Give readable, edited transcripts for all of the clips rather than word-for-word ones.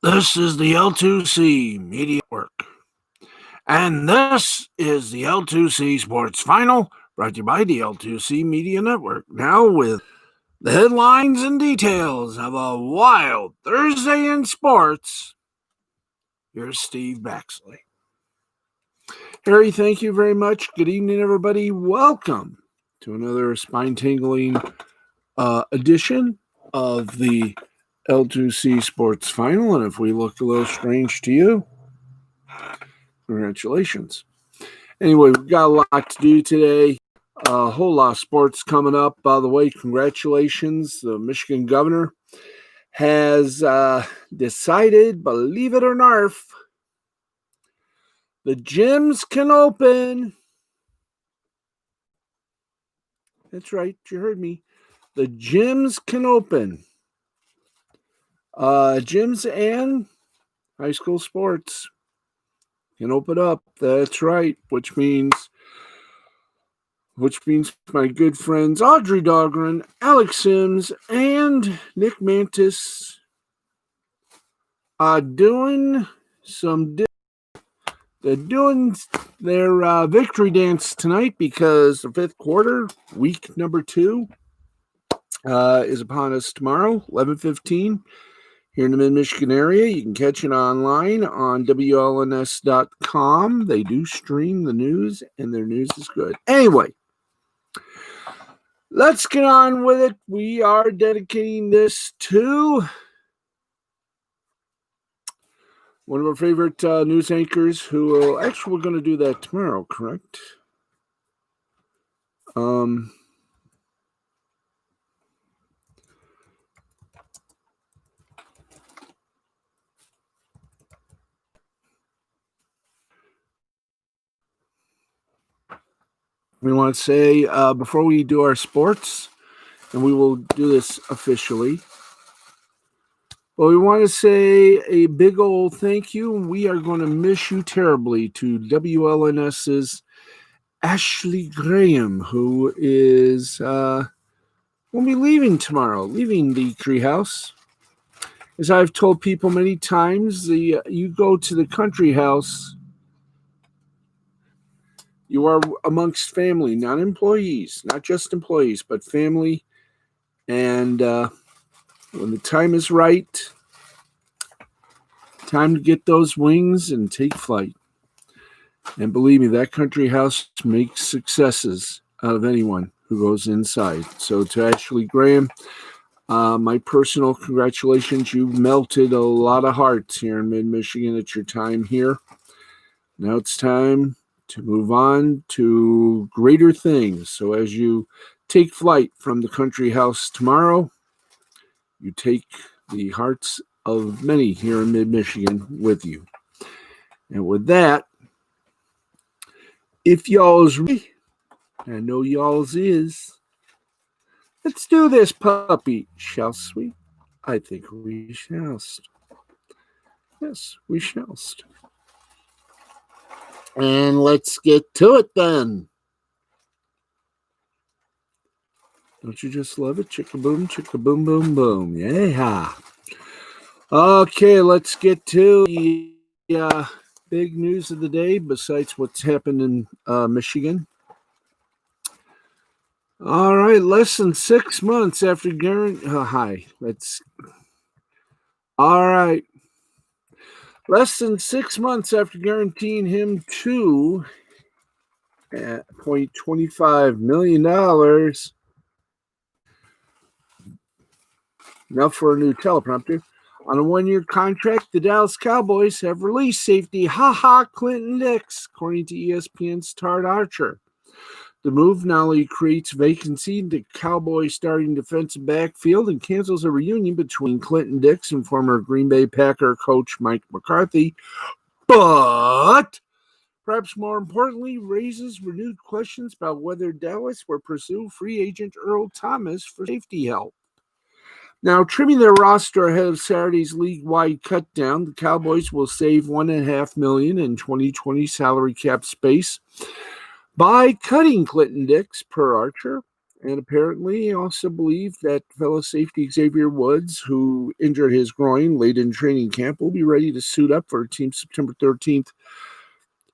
This is the L2C Media Network. And this is the L2C Sports Final, brought to you by the L2C Media Network. Now with the headlines and details of a wild Thursday in sports, here's Steve Baxley. Harry, thank you very much. Good evening, everybody. Welcome to another spine-tingling edition of the L2C Sports Final. And if we look a little strange to you, congratulations. Anyway, we've got a lot to do today. A whole lot of sports coming up. By the way, congratulations. The Michigan governor has decided, believe it or not, the gyms can open. That's right. You heard me. The gyms can open. Gyms and high school sports can open up. That's right. Which means my good friends Audrey Dahlgren, Alex Sims, and Nick Mantis are doing they're doing their victory dance tonight because the fifth quarter, week number 2, is upon us tomorrow, 11:15. Here in the Mid-Michigan area. You can catch it online on WLNS.com. They do stream the news, and their news is good. Anyway, let's get on with it. We are dedicating this to one of our favorite news anchors who will, actually, we're going to do that tomorrow, correct? We want to say, before we do our sports, and we will do this officially, but we want to say a big old thank you. We are going to miss you terribly to WLNS's Ashley Graham, who is will be leaving tomorrow, leaving the Treehouse. As I've told people many times, you go to the country house, you are amongst family, not employees, not just employees, but family. And when the time is right, time to get those wings and take flight. And believe me, that country house makes successes out of anyone who goes inside. So to Ashley Graham, my personal congratulations. You've melted a lot of hearts here in Mid-Michigan at your time here. Now it's time to move on to greater things. So as you take flight from the country house tomorrow, you take the hearts of many here in Mid-Michigan with you. And with that, if y'all's ready, I know y'all's is, let's do this puppy, shall we? I think we shallst. Yes, we shallst. And let's get to it then. Don't you just love it? Chicka boom, boom, boom. Yeah. Okay, let's get to the big news of the day besides what's happened in Michigan. All right, less than 6 months after Less than 6 months after guaranteeing him $2.25 million. Enough for a new teleprompter. On a 1-year contract, the Dallas Cowboys have released safety Clinton Dix, according to ESPN's Tard Archer. The move not only creates vacancy in the Cowboys' starting defensive backfield and cancels a reunion between Clinton Dix and former Green Bay Packer coach Mike McCarthy, but perhaps more importantly, raises renewed questions about whether Dallas will pursue free agent Earl Thomas for safety help. Now, trimming their roster ahead of Saturday's league-wide cutdown, the Cowboys will save $1.5 million in 2020 salary cap space by cutting Clinton Dix, per Archer, And apparently he also believed that fellow safety Xavier Woods, who injured his groin late in training camp, will be ready to suit up for Team September 13th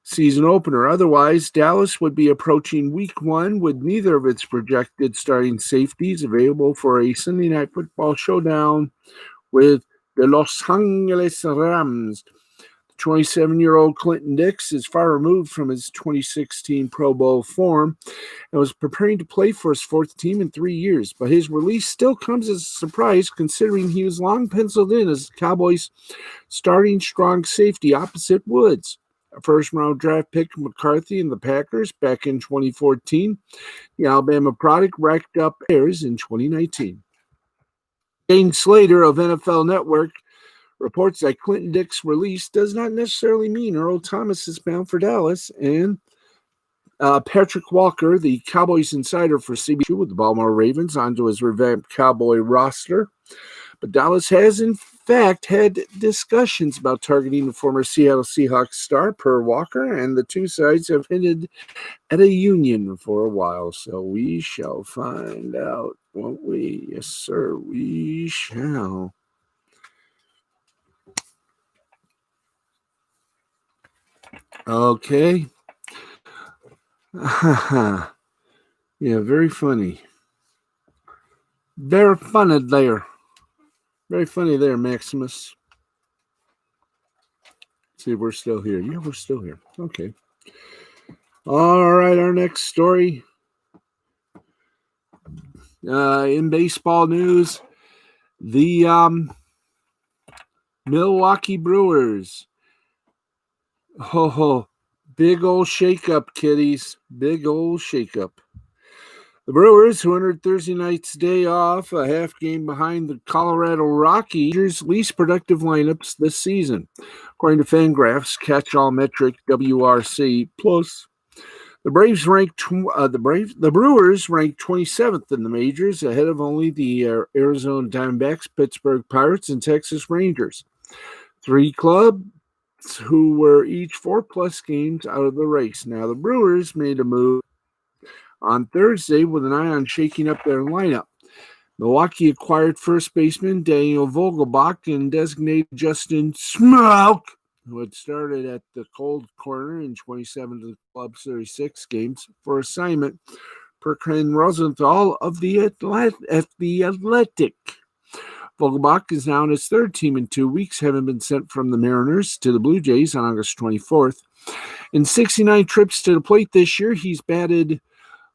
season opener. Otherwise, Dallas would be approaching week 1 with neither of its projected starting safeties available for a Sunday night football showdown with the Los Angeles Rams. The 27-year-old Clinton Dix is far removed from his 2016 Pro Bowl form and was preparing to play for his fourth team in 3 years, but his release still comes as a surprise considering he was long penciled in as the Cowboys' starting strong safety opposite Woods. A first-round draft pick McCarthy and the Packers back in 2014. The Alabama product racked up errors in 2019. Dane Slater of NFL Network reports that Clinton Dix's release does not necessarily mean Earl Thomas is bound for Dallas, and Patrick Walker, the Cowboys insider for CBS with the Baltimore Ravens, onto his revamped Cowboy roster. But Dallas has, in fact, had discussions about targeting the former Seattle Seahawks star, per Walker, and the two sides have hinted at a union for a while. So we shall find out, won't we? Yes, sir, we shall. Okay. Yeah, very funny. Very funny there. Very funny there, Maximus. See, we're still here. Yeah, we're still here. Okay. All right, our next story. In baseball news, the Milwaukee Brewers. Oh, big old shakeup, kiddies. Big old shakeup. The Brewers, who entered Thursday night's day off, a half game behind the Colorado Rockies' least productive lineups this season, according to Fangraphs catch-all metric WRC Plus. The Brewers ranked 27th in the majors, ahead of only the Arizona Diamondbacks, Pittsburgh Pirates, and Texas Rangers. Three clubs who were each 4+ games out of the race. Now, the Brewers made a move on Thursday with an eye on shaking up their lineup. Milwaukee acquired first baseman Daniel Vogelbach and designated Justin Smoke, who had started at the cold corner in 27 of the club's 36 games, for assignment per Ken Rosenthal of the Athletic. Vogelbach is now on his third team in 2 weeks, having been sent from the Mariners to the Blue Jays on August 24th. In 69 trips to the plate this year, he's batted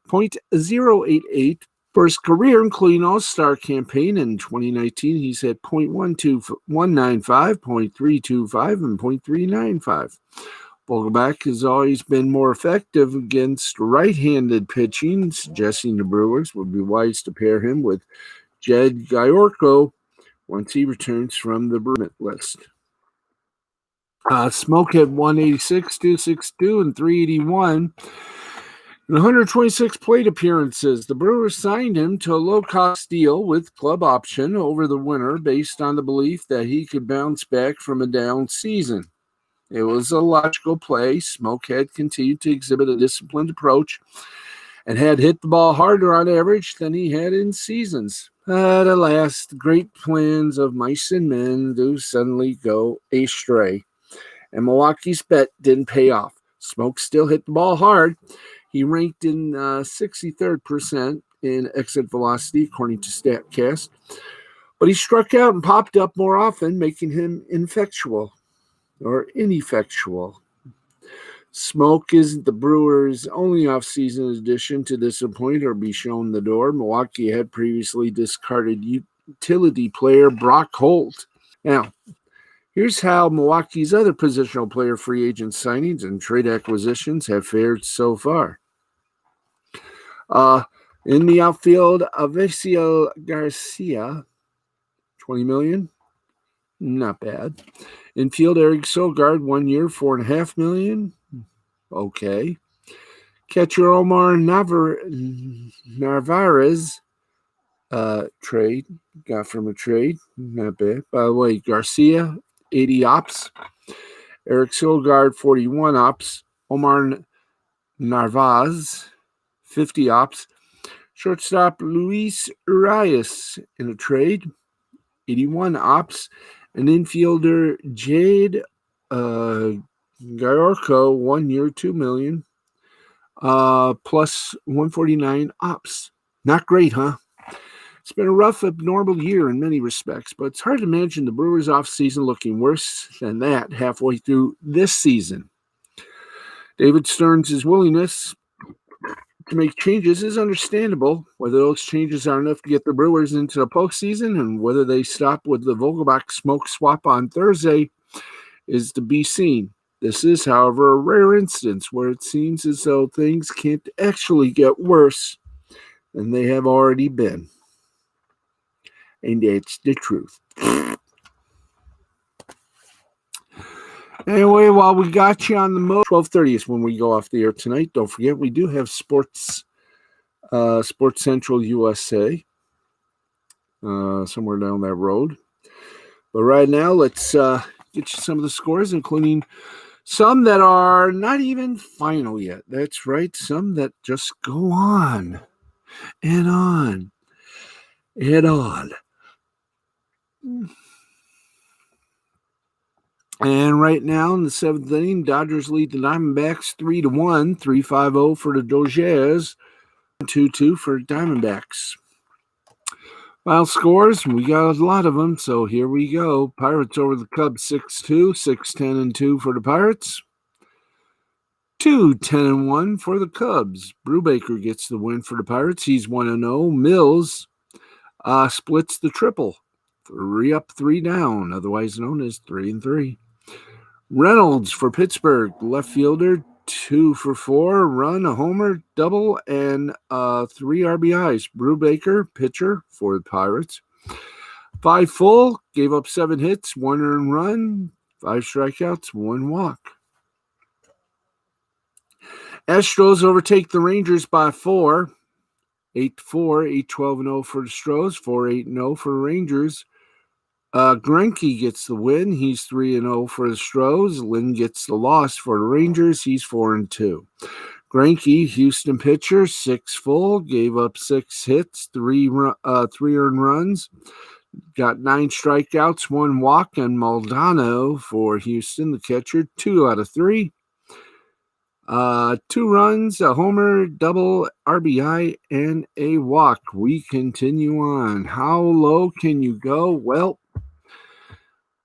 .088 for his career, including All-Star campaign. In 2019, he's had .195, .325, and .395. Vogelbach has always been more effective against right-handed pitching, suggesting the Brewers would be wise to pair him with Jed Gyorko once he returns from the bereavement list. Smoke had 186, 262, and 381. In 126 plate appearances, the Brewers signed him to a low-cost deal with club option over the winter based on the belief that he could bounce back from a down season. It was a logical play. Smoke had continued to exhibit a disciplined approach and had hit the ball harder on average than he had in seasons. But alas, the great plans of mice and men do suddenly go astray, and Milwaukee's bet didn't pay off. Smoke still hit the ball hard. He ranked in 63rd percent in exit velocity, according to StatCast. But he struck out and popped up more often, making him ineffectual. Smoke isn't the Brewers' only offseason addition to disappoint or be shown the door. Milwaukee had previously discarded utility player Brock Holt. Now, here's how Milwaukee's other positional player free agent signings and trade acquisitions have fared so far. In the outfield, Avisail Garcia, $20 million, not bad. Infield, Eric Sogard, 1 year, $4.5 million, okay. Catcher Omar Narvaez, got from a trade, not bad. By the way, Garcia, 80 ops. Eric Sogard, 41 ops. Omar Narvaez, 50 ops. Shortstop Luis Urias in a trade, 81 ops. And infielder Jade Gayorko, 1 year, $2 million, plus 149 ops. Not great, huh? It's been a rough, abnormal year in many respects, but it's hard to imagine the Brewers' offseason looking worse than that halfway through this season. David Stearns' willingness to make changes is understandable. Whether those changes are enough to get the Brewers into the postseason and whether they stop with the Vogelbach smoke swap on Thursday is to be seen. This is, however, a rare instance where it seems as though things can't actually get worse than they have already been. And that's the truth. Anyway, while we got you on the 12:30 is when we go off the air tonight. Don't forget, we do have Sports Central USA somewhere down that road. But right now, let's get you some of the scores, including some that are not even final yet. That's right, some that just go on and on and on. And right now in the 7th inning, Dodgers lead the Diamondbacks 3-1, 3-5-0 for the Dodgers, 2-2 for Diamondbacks. Final scores, we got a lot of them, so here we go. Pirates over the Cubs 6-2, 6-10-2 for the Pirates. 2-10-1 for the Cubs. Brubaker gets the win for the Pirates. He's 1-0. Mills splits the triple. 3 up, 3 down, otherwise known as 3-3. Reynolds for Pittsburgh, left fielder, 2 for 4, run, a homer, double, and 3 RBIs. Brubaker, pitcher for the Pirates. 5 full, gave up 7 hits, 1 earned run, 5 strikeouts, 1 walk. Astros overtake the Rangers by 4, 8-4, 8-12-0 for the Stros, 4-8-0 for the Rangers. Greinke gets the win. He's 3-0 for the Stros. Lynn gets the loss for the Rangers. He's 4-2. Greinke, Houston pitcher, 6 full, gave up 6 hits, 3 earned runs, got 9 strikeouts, 1 walk, and Maldonado for Houston, the catcher, 2 out of 3. 2 runs, a homer, double, RBI, and a walk. We continue on. How low can you go? Well,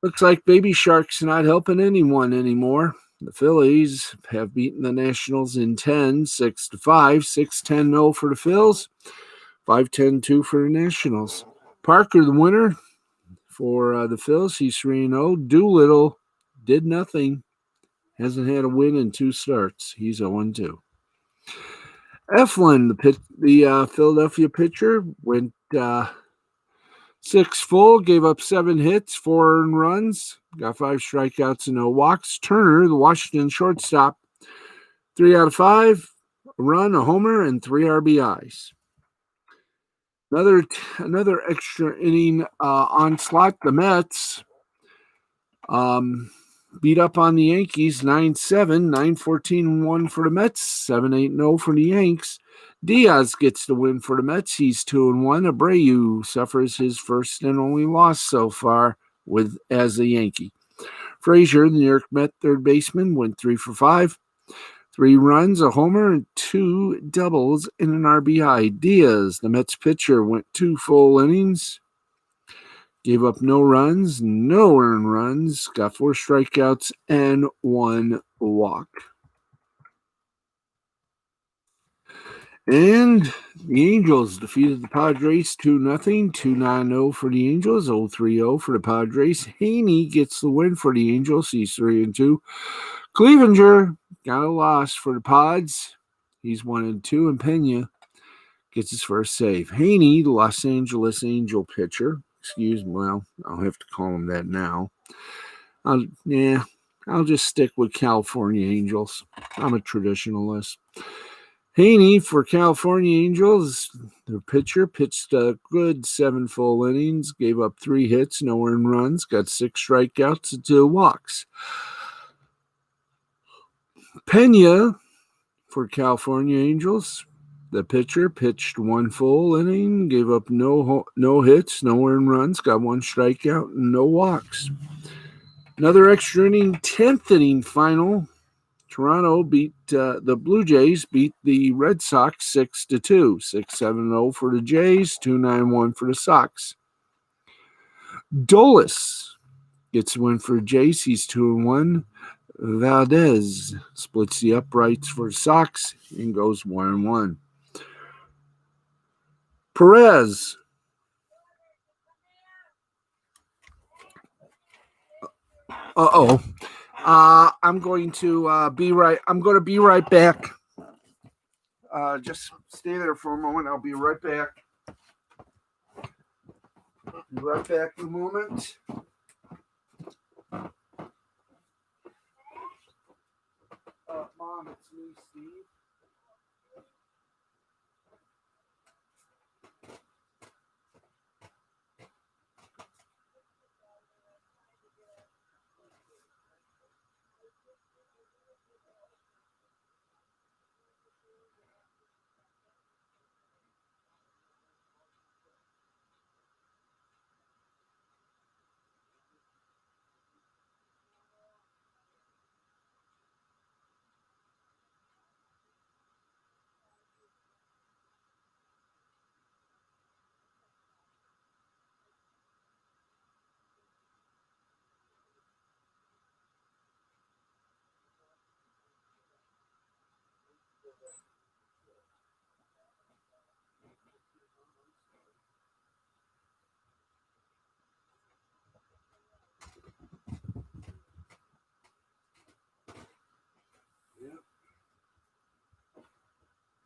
looks like Baby Shark's not helping anyone anymore. The Phillies have beaten the Nationals in 10, 6-5, 6-10-0 for the Phils, 5-10-2 for the Nationals. Parker, the winner for the Phils, he's 3-0. Doolittle did nothing. Hasn't had a win in 2 starts. He's 0-2. Eflin, the Philadelphia pitcher, went 6 full, gave up 7 hits, 4 earned runs, got 5 strikeouts and no walks. Turner, the Washington shortstop, 3 out of 5, a run, a homer, and 3 RBIs. Another extra inning onslaught. The Mets beat up on the Yankees 9-7, 9-14-1 for the Mets, 7-8-0 for the Yanks. Diaz gets the win for the Mets. He's 2-1. Abreu suffers his first and only loss so far as a Yankee. Frazier, the New York Met third baseman, went 3 for 5. 3 runs, a homer, and 2 doubles and an RBI. Diaz, the Mets pitcher, went 2 full innings. Gave up no runs, no earned runs, got 4 strikeouts, and 1 walk. And the Angels defeated the Padres 2-0, 2-9-0 for the Angels, 0-3-0 for the Padres. Haney gets the win for the Angels. He's 3-2. Clevenger got a loss for the Pods. He's 1-2, and Pena gets his first save. Haney, the Los Angeles Angel pitcher, well, I'll have to call him that now. I'll just stick with California Angels. I'm a traditionalist. Haney for California Angels, their pitcher, pitched a good 7 full innings, gave up 3 hits, no earned runs, got 6 strikeouts and 2 walks. Pena for California Angels, The pitcher pitched one full inning, gave up no hits, no earned runs, got one strikeout, and no walks. Another extra inning, 10th inning final. Toronto beat the Blue Jays, beat the Red Sox 6-2. 6-7-0 for the Jays, 2-9-1 for the Sox. Dolis gets the win for the Jays. He's 2-1. Valdez splits the uprights for the Sox and goes 1-1. Perez. I'm going to be right back. Just stay there for a moment. I'll be right back. Be right back in a moment. Mom, it's me, Steve.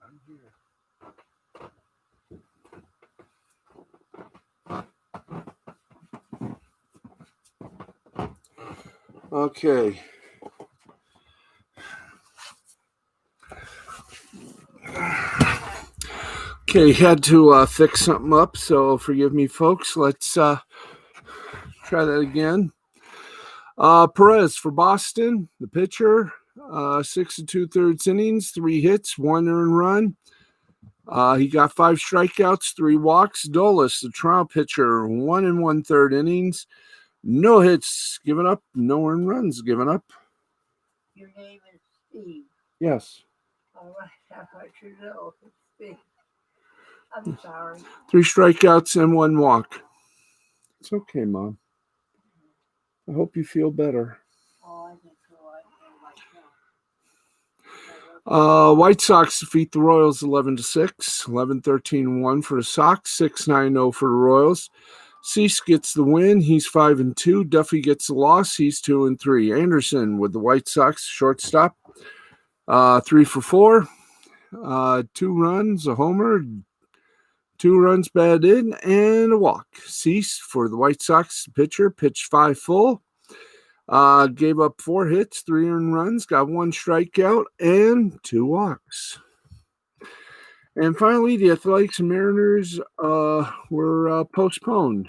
I'm here. Okay. Okay, had to fix something up, so forgive me, folks. Let's try that again. Perez for Boston, the pitcher, 6 2/3 innings, 3 hits, 1 earned run. He got 5 strikeouts, 3 walks. Dolis, the Toronto pitcher, 1 1/3 innings, no hits given up, no earned runs given up. Your name is Steve. Yes. All right, I want you to know it's Steve. I'm sorry. 3 strikeouts and 1 walk. It's okay, Mom. I hope you feel better. Oh, I think so. I White Sox defeat the Royals 11-6, 11-13-1 for the Sox, 6-9-0 for the Royals. Cease gets the win. He's 5-2. Duffy gets the loss. He's 2-3. Anderson with the White Sox shortstop, 3 for 4, 2 runs, a homer, 2 runs batted, and a walk. Cease for the White Sox pitcher pitched 5 full. Gave up 4 hits, 3 earned runs, got 1 strikeout, and 2 walks. And finally, the Athletics and Mariners were postponed,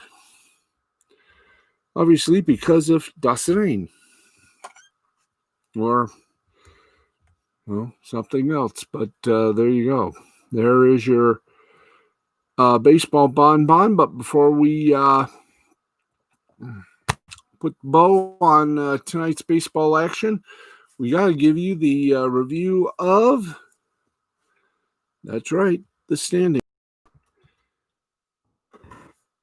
obviously because of dust and rain, or something else. But there you go. There is your baseball bonbon. But before we put the bow on tonight's baseball action, we got to give you the review of, that's right, the standing.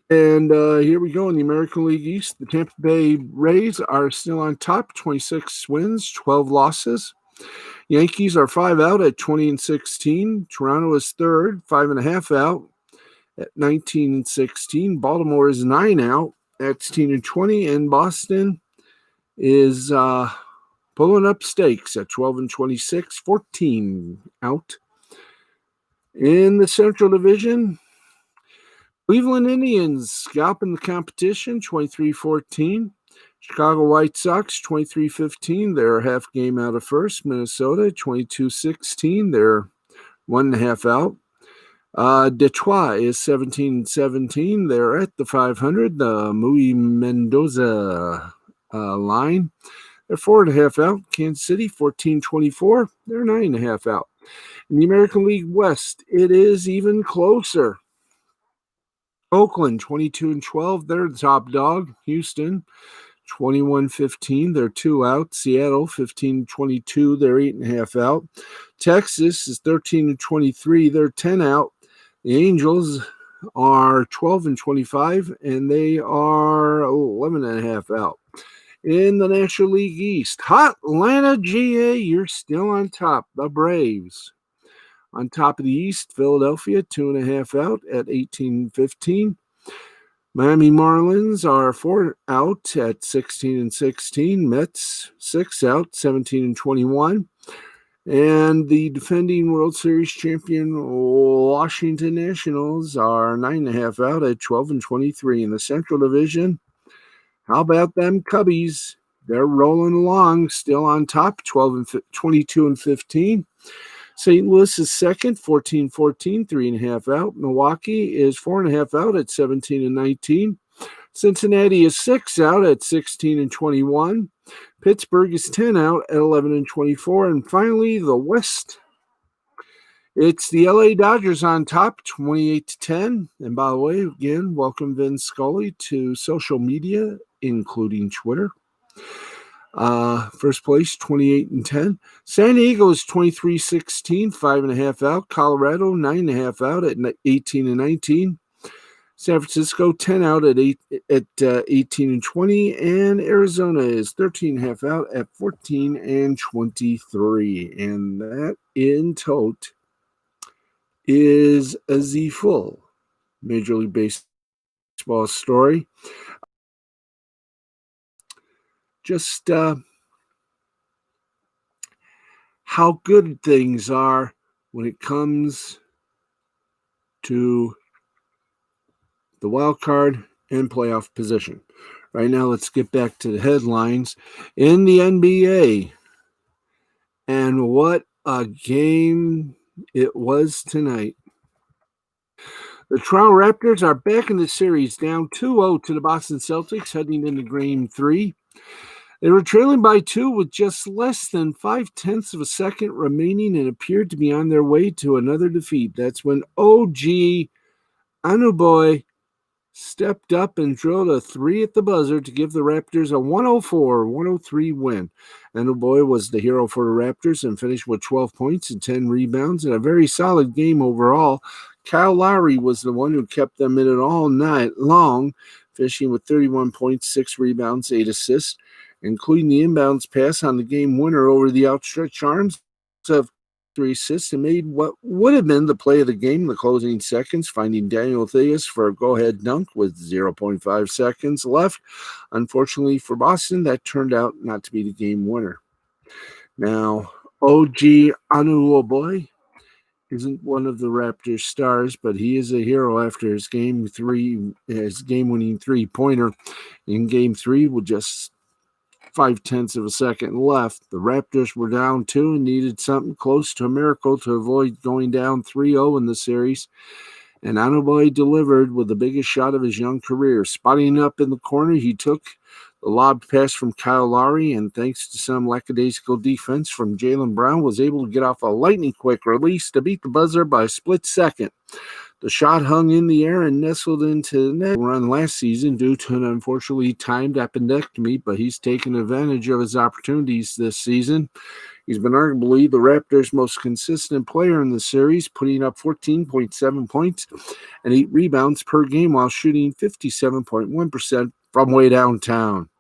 And here we go in the American League East. The Tampa Bay Rays are still on top, 26 wins, 12 losses. Yankees are 5 out at 20-16. Toronto is third, 5.5 out at 19-16. Baltimore is 9 out at 16-20, and Boston is pulling up stakes at 12-26, 14 out. In the Central Division, Cleveland Indians scalping the competition, 23-14. Chicago White Sox, 23-15. They're a half game out of first. Minnesota, 22-16. They're 1.5 out. Detroit is 17-17. They're at the 500. The Muy Mendoza line. They're 4.5 out. Kansas City, 14-24. They're 9.5 out. In the American League West, it is even closer. Oakland 22-12, they're the top dog. Houston 21-15, they're 2 out. Seattle 15-22, they're 8.5 out. Texas is 13-23, they're 10 out. The Angels are 12-25, and they are 11.5 out. In the National League East, hot Atlanta GA, you're still on top. The Braves. On top of the East, Philadelphia 2.5 out at 18-15. Miami Marlins are 4 out at 16-16. Mets 6 out, 17-21. And the defending World Series champion Washington Nationals are 9.5 out at 12-23. In the Central Division, how about them Cubbies? They're rolling along, still on top, 22-15. St. Louis is second, 14-14, 3.5 out. Milwaukee is 4.5 out at 17-19. Cincinnati is 6 out at 16-21. Pittsburgh is 10 out at 11-24. And finally, the West. It's the LA Dodgers on top, 28-10. And by the way, again, welcome Vin Scully to social media, including Twitter. First place, 28-10. San Diego is 23-16, 5.5 out. Colorado, 9.5 out at 18-19. San Francisco, 10 out at 18-20. And Arizona is 13.5 out at 14-23. And that in tote is the full Major League Baseball story. Just how good things are when it comes to the wild card and playoff position. Right now, let's get back to the headlines in the NBA. And what a game it was tonight. The Toronto Raptors are back in the series, down 2-0 to the Boston Celtics, heading into Game 3. They were trailing by 2 with just less than 0.5 of a second remaining and appeared to be on their way to another defeat. That's when OG Anunoby stepped up and drilled a 3 at the buzzer to give the Raptors a 104-103 win. Anunoby was the hero for the Raptors and finished with 12 points and 10 rebounds and a very solid game overall. Kyle Lowry was the one who kept them in it all night long, finishing with 31 points, 6 rebounds, 8 assists, including the inbounds pass on the game winner over the outstretched arms of 3 assists, and made what would have been the play of the game in the closing seconds, finding Daniel Theus for a go-ahead dunk with 0.5 seconds left. Unfortunately for Boston, that turned out not to be the game winner. Now, OG Anunoby isn't one of the Raptors stars, but he is a hero after his game-winning 3-pointer in Game 3 with just 0.5 of a second left. The Raptors were down 2 and needed something close to a miracle to avoid going down 3-0 in the series. And Anunoby delivered with the biggest shot of his young career. Spotting up in the corner, he took the lob pass from Kyle Lowry, and thanks to some lackadaisical defense from Jaylen Brown, was able to get off a lightning-quick release to beat the buzzer by a split second. The shot hung in the air and nestled into the net run last season due to an unfortunately timed appendectomy, but he's taken advantage of his opportunities this season. He's been arguably the Raptors' most consistent player in the series, putting up 14.7 points and 8 rebounds per game while shooting 57.1% from way downtown.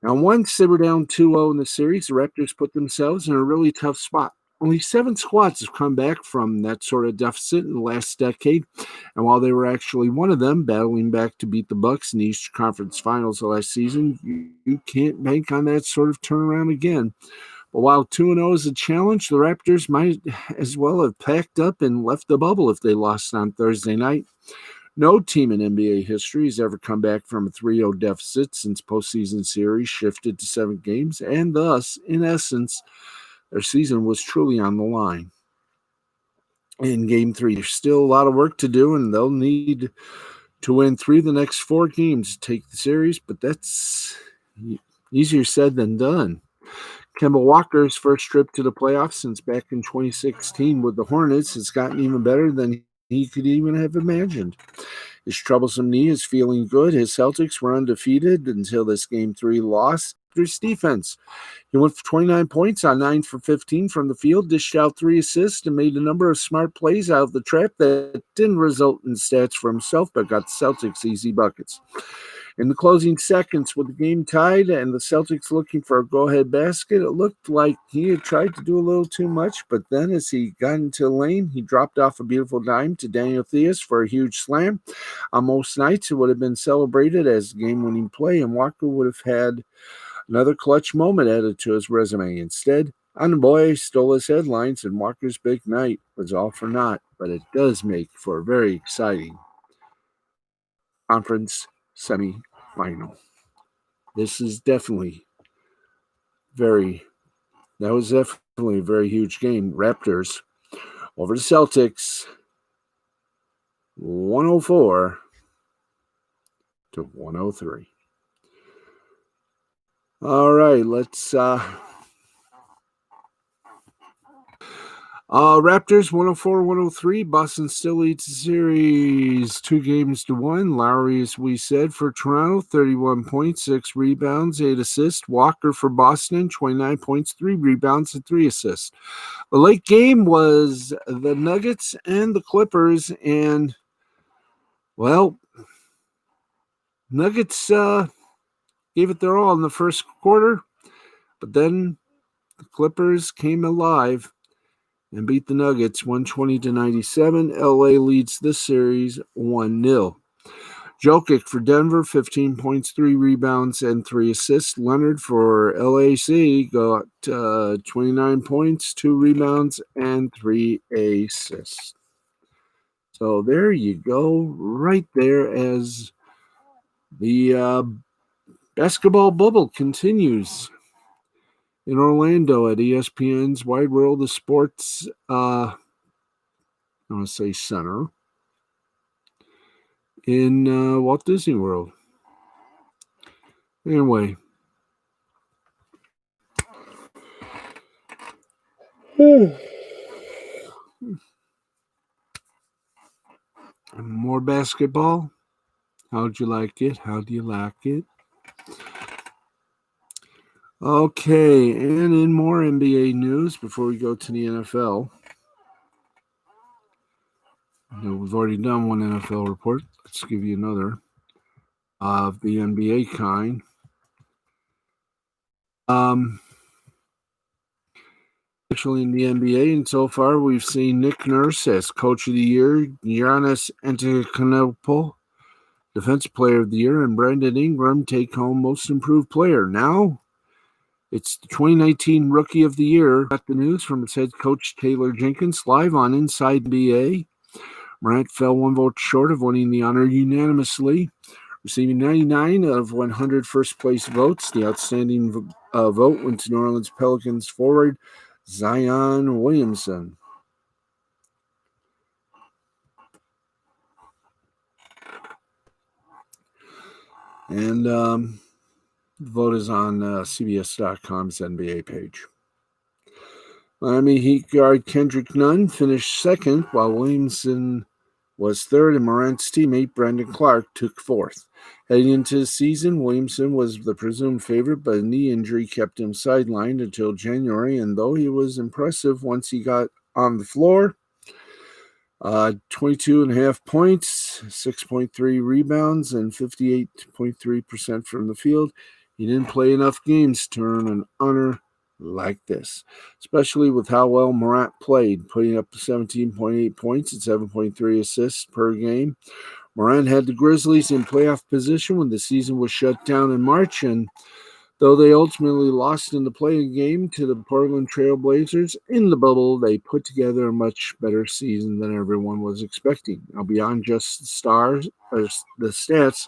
Now, once they were down 2-0 in the series, the Raptors put themselves in a really tough spot. Only 7 squads have come back from that sort of deficit in the last decade, and while they were actually one of them, battling back to beat the Bucks in the Eastern Conference Finals last season, you can't bank on that sort of turnaround again. But while 2-0 is a challenge, the Raptors might as well have packed up and left the bubble if they lost on Thursday night. No team in NBA history has ever come back from a 3-0 deficit since postseason series shifted to 7 games, and thus, in essence, their season was truly on the line. In Game 3, there's still a lot of work to do, and they'll need to win 3 of the next 4 games to take the series, but that's easier said than done. Kemba Walker's first trip to the playoffs since back in 2016 with the Hornets has gotten even better than he could even have imagined. His troublesome knee is feeling good. His Celtics were undefeated until this Game 3 loss. Raptors defense. He went for 29 points on 9 for 15 from the field, dished out 3 assists, and made a number of smart plays out of the trap that didn't result in stats for himself, but got the Celtics easy buckets. In the closing seconds, with the game tied and the Celtics looking for a go-ahead basket, it looked like he had tried to do a little too much, but then as he got into the lane, he dropped off a beautiful dime to Daniel Theus for a huge slam. On most nights, it would have been celebrated as a game-winning play, and Walker would have had another clutch moment added to his resume. Instead, on the boy stole his headlines, and Walker's big night was all for naught, but it does make for a very exciting conference semi-final. This is definitely that was definitely a very huge game. Raptors over the Celtics, 104 to 103. All right, let's Raptors 104-103. Boston still leads the series 2-1. Lowry, as we said, for Toronto, 31 points, 6 rebounds, 8 assists. Walker for Boston, 29 points, 3 rebounds, and 3 assists. The late game was the Nuggets and the Clippers, and, well, Nuggets gave it their all in the first quarter, but then the Clippers came alive and beat the Nuggets 120-97. LA leads this series 1-0. Jokic for Denver, 15 points, 3 rebounds, and 3 assists. Leonard for LAC got 29 points, 2 rebounds, and 3 assists. So there you go, right there as the basketball bubble continues in Orlando at ESPN's Wide World of Sports, I want to say center, in Walt Disney World. Anyway. More basketball. How'd you like it? How do you like it? Okay, and in more NBA news before we go to the NFL. We've already done one NFL report. Let's give you another of the NBA kind. Actually, in the NBA, and so far we've seen Nick Nurse as Coach of the Year, Giannis Antetokounmpo Defensive Player of the Year, and Brandon Ingram take home Most Improved Player. Now, it's the 2019 Rookie of the Year. Got the news from its head coach Taylor Jenkins live on Inside NBA. Morant fell one vote short of winning the honor unanimously, receiving 99 of 100 first-place votes. The outstanding vote went to New Orleans Pelicans forward Zion Williamson. And the vote is on CBS.com's NBA page. Miami Heat guard Kendrick Nunn finished second, while Williamson was third, and Morant's teammate Brandon Clark took fourth. Heading into the season, Williamson was the presumed favorite, but a knee injury kept him sidelined until January, and though he was impressive once he got on the floor, 22.5 points, 6.3 rebounds, and 58.3% from the field. He didn't play enough games to earn an honor like this, especially with how well Morant played, putting up 17.8 points and 7.3 assists per game. Morant had the Grizzlies in playoff position when the season was shut down in March, and though they ultimately lost in the play-in game to the Portland Trail Blazers in the bubble, they put together a much better season than everyone was expecting. Now, beyond just the stats,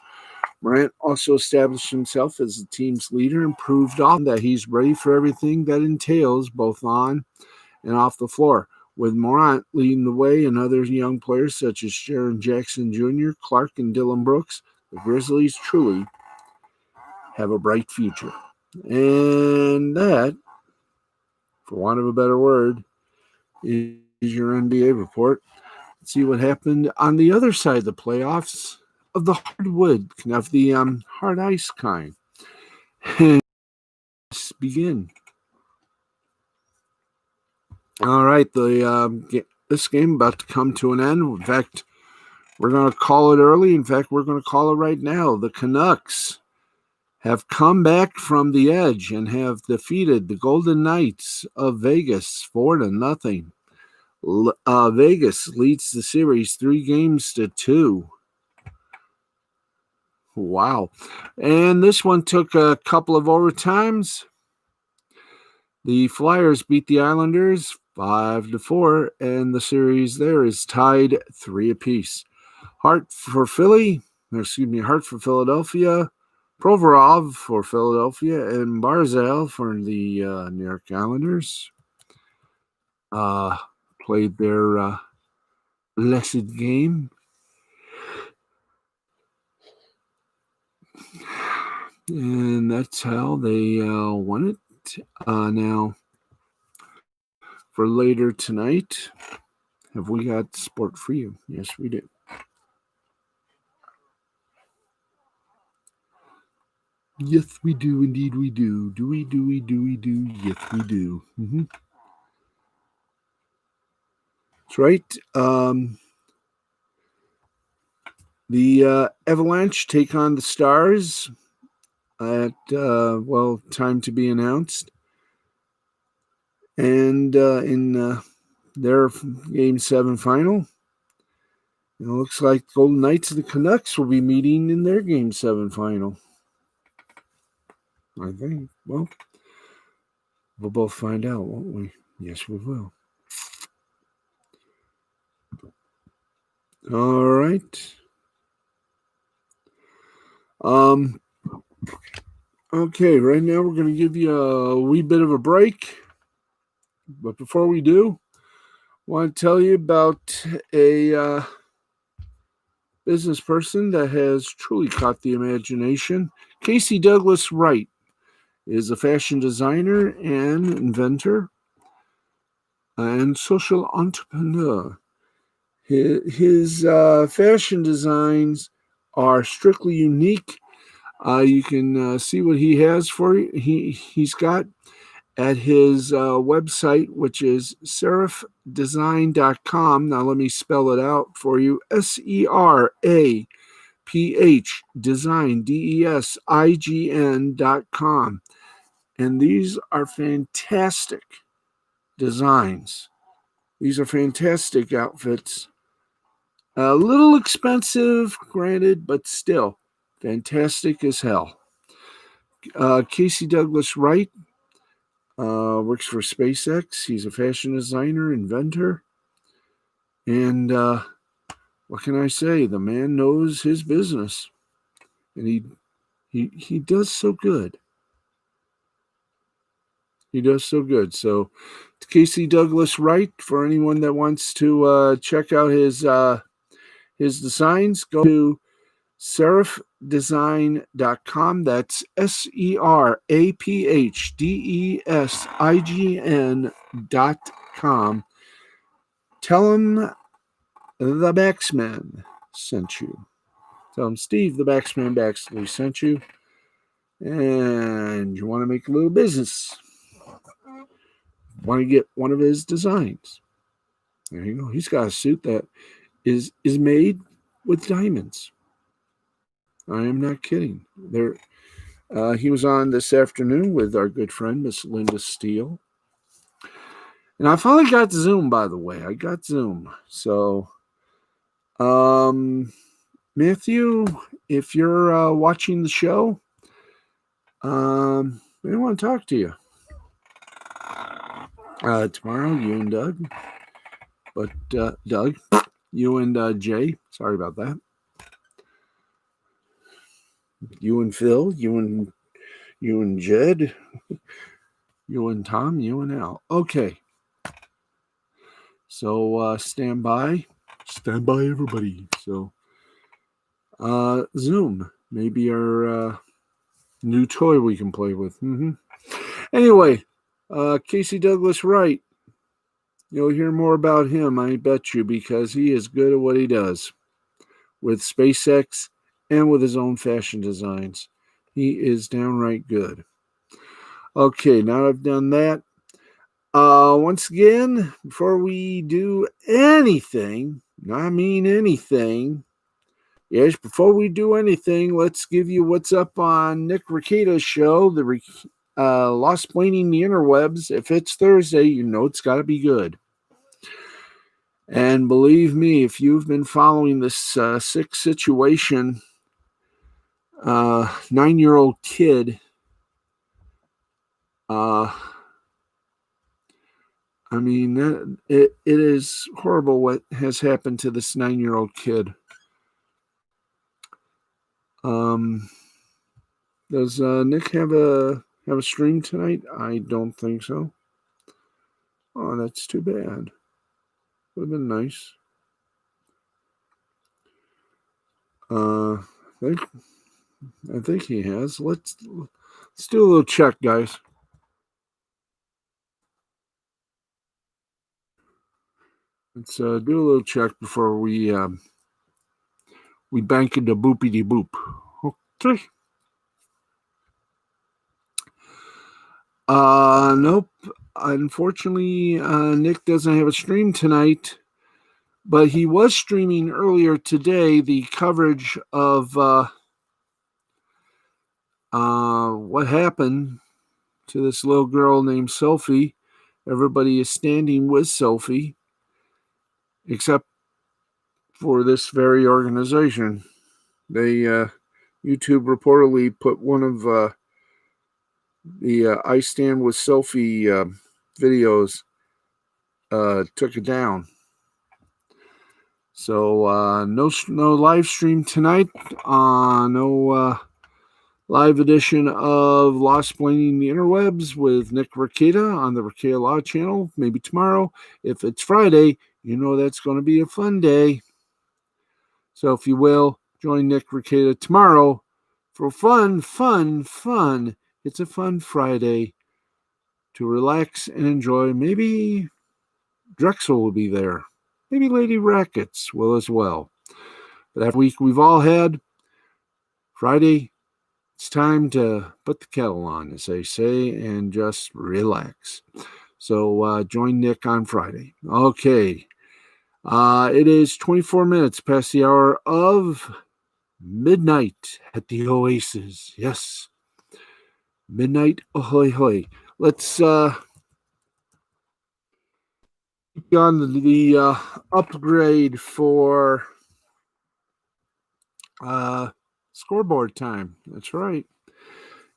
Morant also established himself as the team's leader and proved often that he's ready for everything that entails both on and off the floor. With Morant leading the way and other young players such as Jaren Jackson Jr., Clark, and Dillon Brooks, the Grizzlies truly have a bright future. And that for want of a better word, is your NBA report. Let's see what happened on the other side of the playoffs of the hardwood, of the hard ice kind. And let's begin. All right, this game about to come to an end. In fact, we're going to call it early. In fact, we're going to call it right now. The Canucks have come back from the edge and have defeated the Golden Knights of Vegas 4-0. Vegas leads the series 3-2. Wow. And this one took a couple of overtimes. The Flyers beat the Islanders 5-4, and the series there is tied 3 apiece. Hart for Philadelphia, Provorov for Philadelphia, and Barzal for the New York Islanders. Played their blessed game. And that's how they won it. Now, for later tonight, have we got sport for you? Yes, we do. Yes, we do. Indeed, we do. Do we? Yes, we do. That's right. The Avalanche take on the Stars at, time to be announced. And in their Game 7 final, it looks like Golden Knights and the Canucks will be meeting in their Game 7 final. I think. Well, we'll both find out, won't we? Yes, we will. All right. Okay, right now we're going to give you a wee bit of a break. But before we do, I want to tell you about a business person that has truly caught the imagination. Casey Douglas Wright is a fashion designer and inventor and social entrepreneur. His fashion designs are strictly unique. You can see what he has for you. He's got at his website, which is serifdesign.com. Now let me spell it out for you. SERAPH design, DESIGN.com. And these are fantastic designs. These are fantastic outfits. A little expensive, granted, but still fantastic as hell. Casey Douglas Wright works for SpaceX. He's a fashion designer, inventor. And what can I say? The man knows his business. And he does so good. He does so good. So, Casey Douglas Wright, for anyone that wants to check out his designs, go to serifdesign.com. That's SERAPHDESIGN.com. Tell him the Baxman sent you. Tell him Steve the Baxman Baxley sent you. And you want to make a little business. Want to get one of his designs. There you go. He's got a suit that is made with diamonds. I am not kidding. He was on this afternoon with our good friend, Miss Linda Steele. And I finally got Zoom, by the way. I got Zoom. So, Matthew, if you're watching the show, I want to talk to you. Tomorrow, you and Doug. But, Doug, you and Jay. Sorry about that. You and Phil, you and Jed, you and Tom, you and Al. Okay. So stand by, everybody. So Zoom, maybe our new toy we can play with. Anyway, Casey Douglas Wright. You'll hear more about him, I bet you, because he is good at what he does with SpaceX and with his own fashion designs. He is downright good. Okay, now I've done that. Once again, before we do anything, I mean anything, yes, before we do anything, let's give you what's up on Nick Rekida's show, the Lost Planing the Interwebs. If it's Thursday, you know it's got to be good. And believe me, if you've been following this sick situation, 9-year-old kid, I mean, it is horrible what has happened to this 9-year-old kid. Does Nick have a stream tonight? I don't think so. Oh, that's too bad. Would have been nice. I think he has. Let's do a little check, guys. Let's do a little check before we bank into boopity boop. Okay. Nope. Unfortunately, Nick doesn't have a stream tonight, but he was streaming earlier today the coverage of what happened to this little girl named Sophie. Everybody is standing with Sophie, except for this very organization. They YouTube reportedly put one of the I Stand with Sophie videos, took it down. So no live stream tonight. No live edition of Lost Planing the Interwebs with Nick Rekieta on the Rekieta Law channel. Maybe tomorrow. If it's Friday, you know that's going to be a fun day. So if you will, join Nick Rekieta tomorrow for fun. It's a fun Friday to relax and enjoy. Maybe Drexel will be there. Maybe Lady Rackets will as well. But that week we've all had, Friday, it's time to put the kettle on, as they say, and just relax. So join Nick on Friday. Okay. It is 24 minutes past the hour of midnight at the Oasis. Yes. Midnight, ahoy hoy. Let's on the upgrade for scoreboard time. That's right.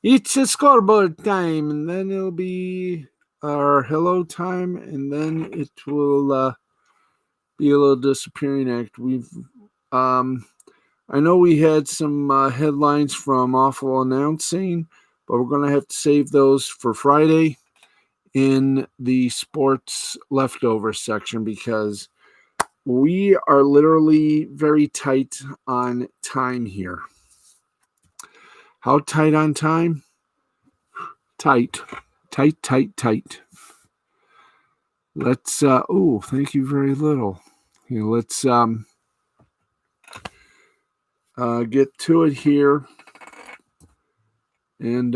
It's a scoreboard time, and then it'll be our hello time, and then it will be a little disappearing act. We've I know we had some headlines from Awful Announcing, but we're going to have to save those for Friday in the sports leftover section because we are literally very tight on time here. How tight on time? Tight. Let's, thank you very little. Here, let's get to it here. And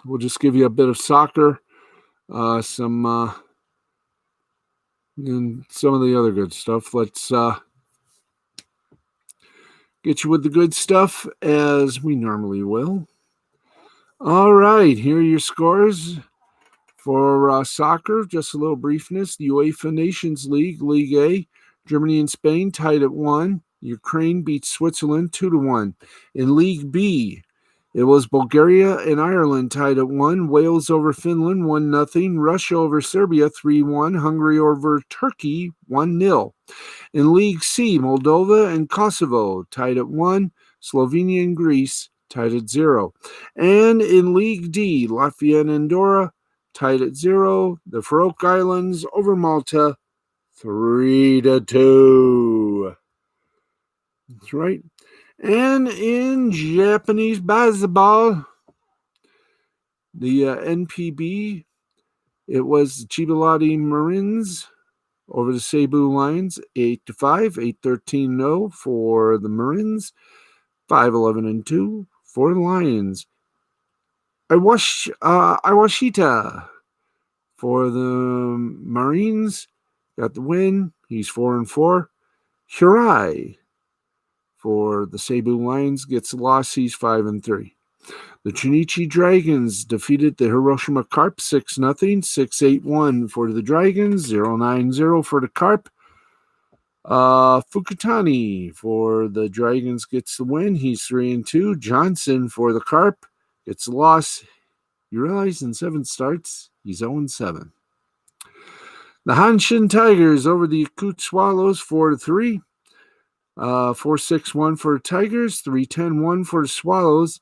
we'll just give you a bit of soccer, some and some of the other good stuff. Let's get you with the good stuff as we normally will. All right, here are your scores for soccer. Just a little briefness. The UEFA Nations League, League A, Germany and Spain tied at 1. Ukraine beat Switzerland 2-1. In League B, it was Bulgaria and Ireland tied at 1. Wales over Finland 1-0. Russia over Serbia 3-1. Hungary over Turkey 1-0. In League C, Moldova and Kosovo tied at 1. Slovenia and Greece tied at 0. And in League D, Latvia and Andorra tied at 0. The Faroe Islands over Malta 3-2. That's right. And in Japanese basketball, The NPB, it was the Chibalati Marines over the Cebu Lions, 8-5, 8-13 no for the Marines, 5-11-2 for the Lions. Iwashita for the Marines got the win. He's 4-4. Hirai for the Cebu Lions gets the loss. He's 5-3. The Chunichi Dragons defeated the Hiroshima Carp 6-0, 6-8-1 for the Dragons, 0-9-0 for the Carp. Fukutani for the Dragons gets the win. He's 3-2. Johnson for the Carp gets the loss. You realize in 7 starts, he's 0-7. The Hanshin Tigers over the Yakut Swallows 4-3. 4-6-1 for the Tigers, 3-10-1 for the Swallows.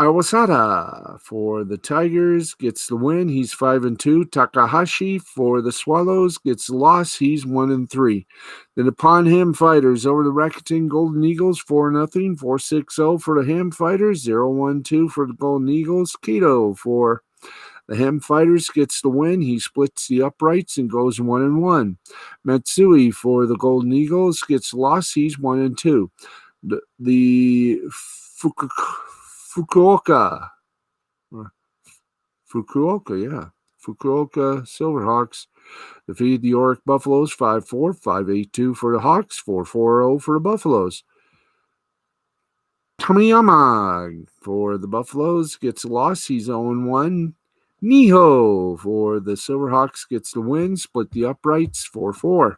Awasada for the Tigers gets the win. He's 5-2. Takahashi for the Swallows gets the loss. He's 1-3. The Nippon Ham Fighters over the Rakuten Golden Eagles 4-0. 4-6-0 for the Ham Fighters. 0-1-2 for the Golden Eagles. Kato for the Ham Fighters gets the win. He splits the uprights and goes 1-1. Matsui for the Golden Eagles gets the loss. He's 1-2. The Fukuoka Silverhawks defeated the Yorick Buffaloes 5-4, 5-8-2 for the Hawks, 4-4-0 for the Buffaloes. Tomiyama for the Buffaloes gets a loss. He's 0-1. Niho for the Silverhawks gets the win, split the uprights 4-4.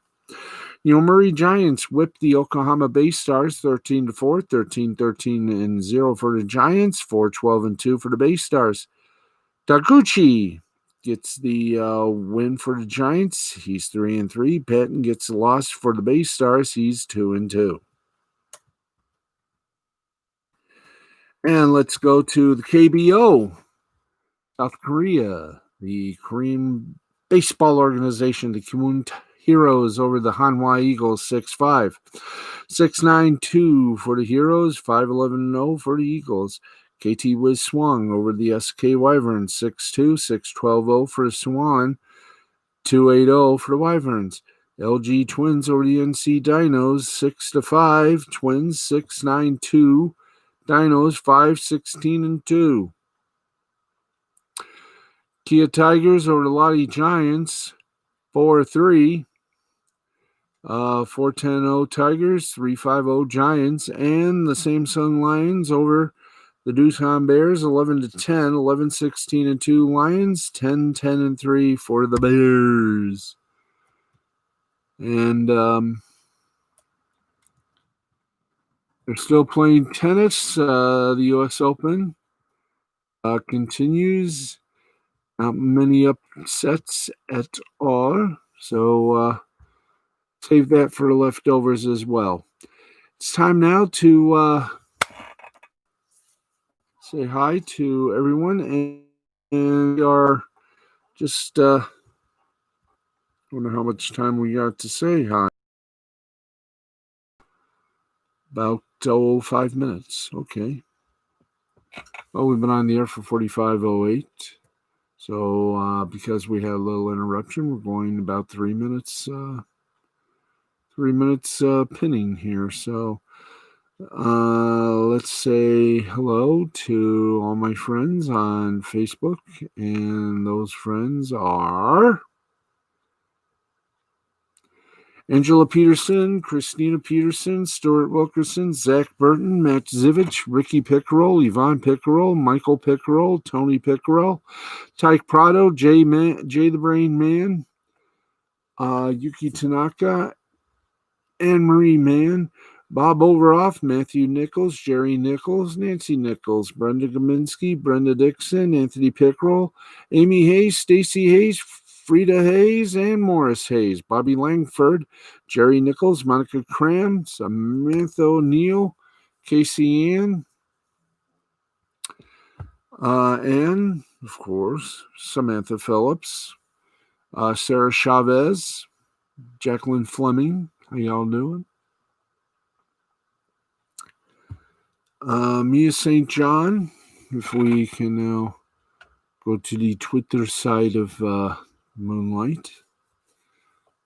Yomiuri Giants whipped the Yokohama Bay Stars 13-4, 13-13-0 for the Giants, 4-12-2 for the Bay Stars. Taguchi gets the win for the Giants. He's 3-3. Patton gets the loss for the Bay Stars. He's 2-2. And let's go to the KBO, South Korea, the Korean Baseball Organization, the Kimun Heroes over the Hanwha Eagles 6-5. 6-9-2 for the Heroes, 5-11-0 for the Eagles. KT Wiz Swung over the SK Wyverns 6-2, 6-12-0 for the Swan, 2-8-0 for the Wyverns. LG Twins over the NC Dinos 6-5, Twins 6-9-2, Dinos 5-16-2. Kia Tigers over the Lottie Giants 4-3. 4-10-0 Tigers, 3-5-0 Giants, and the Samsung Lions over the Doosan Bears, 11-10, 11-16-2 Lions, 10-10-3 for the Bears. And they're still playing tennis. The U.S. Open continues. Not many upsets at all. So save that for the leftovers as well. It's time now to say hi to everyone, and we are just I wonder how much time we got to say hi. About 5 minutes. Okay. Well, we've been on the air for 45:08. So because we had a little interruption, we're going about 3 minutes. 3 minutes pinning here. So let's say hello to all my friends on Facebook, and those friends are Angela Peterson, Christina Peterson, Stuart Wilkerson, Zach Burton, Matt Zivich, Ricky Pickerel, Yvonne Pickerel, Michael Pickerel, Tony Pickerel, Tyke Prado, Jay the Brain Man, Yuki Tanaka, Anne-Marie Mann, Bob Overoff, Matthew Nichols, Jerry Nichols, Nancy Nichols, Brenda Gaminsky, Brenda Dixon, Anthony Pickerel, Amy Hayes, Stacy Hayes, Frida Hayes, and Morris Hayes, Bobby Langford, Jerry Nichols, Monica Cram, Samantha O'Neill, Casey Ann, and, of course, Samantha Phillips, Sarah Chavez, Jacqueline Fleming. How y'all doing? Mia St. John, if we can now Go to the Twitter side of Moonlight.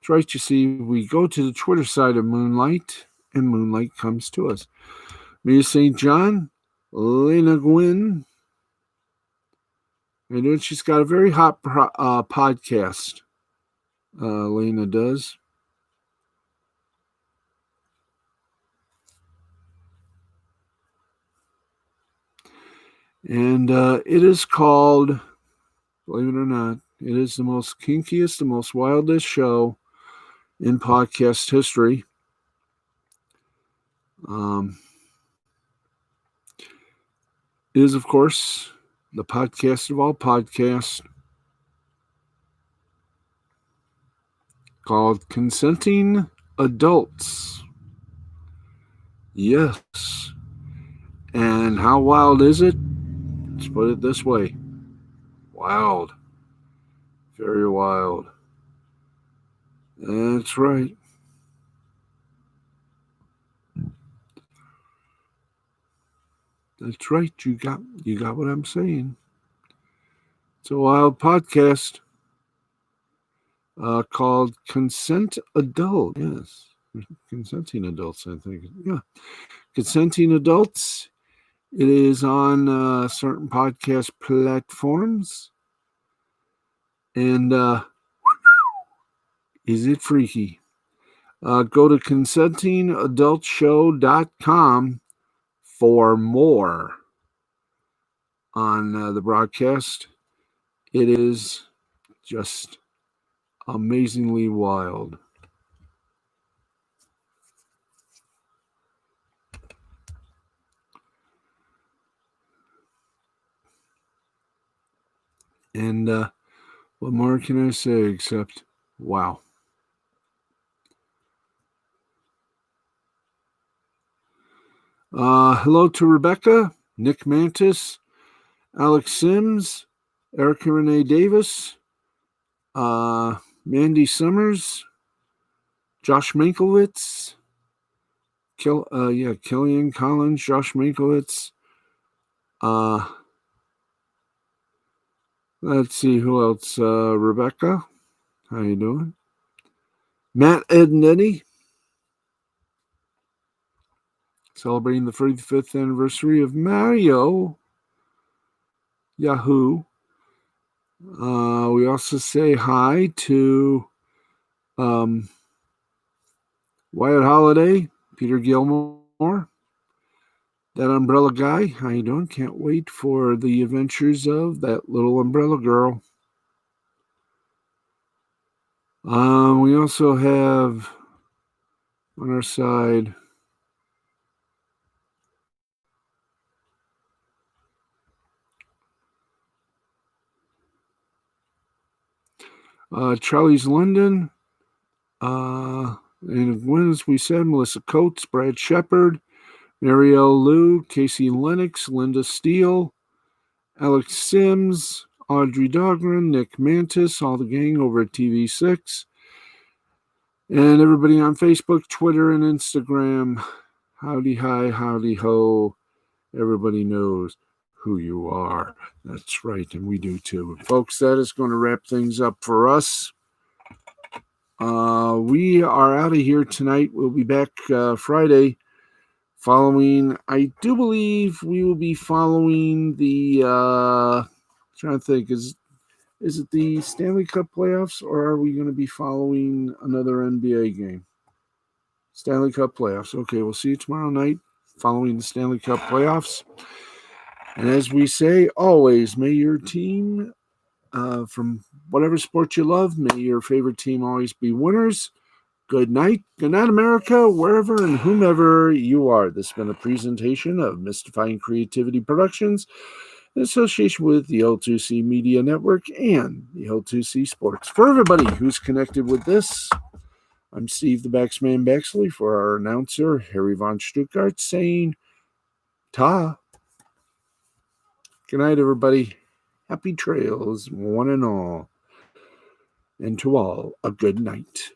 That's right, you see, we go to the Twitter side of Moonlight, and Moonlight comes to us. Mia St. John, Lena Gwynn, and she's got a very hot podcast. Lena does. And it is called, believe it or not, it is the most kinkiest, the most wildest show in podcast history. It is, of course, the podcast of all podcasts called Consenting Adults. Yes. And how wild is it? Let's put it this way. Wild. Very wild. That's right. That's right. You got what I'm saying. It's a wild podcast called Consent Adult. Yes. Consenting Adults, I think. Yeah. Consenting Adults. It is on certain podcast platforms. And is it freaky? Go to consentingadultshow.com for more on the broadcast. It is just amazingly wild. And what more can I say except wow. Hello to Rebecca, Nick Mantis, Alex Sims, Erica Renee Davis, Mandy Summers, Josh Mankiewicz, Killian Collins, Josh Mankiewicz. Let's see who else. Rebecca, how you doing? Matt, Ed, and Eddie, celebrating the 35th anniversary of Mario. Yahoo. We also say hi to Wyatt Holiday, Peter Gilmore, that umbrella guy. How you doing? Can't wait for the adventures of that little umbrella girl. We also have on our side Charlie's London, and as we said, Melissa Coates, Brad Shepard, Marielle Liu, Casey Lennox, Linda Steele, Alex Sims, Audrey Dogren, Nick Mantis, all the gang over at TV6, and everybody on Facebook, Twitter, and Instagram. Howdy hi, howdy ho. Everybody knows who you are. That's right, and we do too. Folks, that is going to wrap things up for us. We are out of here tonight. We'll be back Friday following, I do believe we will be following the, trying to think, is it the Stanley Cup playoffs, or are we going to be following another NBA game? Stanley Cup playoffs. Okay, we'll see you tomorrow night following the Stanley Cup playoffs. And as we say, always, may your team, from whatever sport you love, may your favorite team always be winners. Good night. Good night, America, wherever and whomever you are. This has been a presentation of Mystifying Creativity Productions in association with the L2C Media Network and the L2C Sports. For everybody who's connected with this, I'm Steve the Baxman Baxley for our announcer, Harry von Stuttgart, saying ta. Good night, everybody. Happy trails, one and all. And to all, a good night.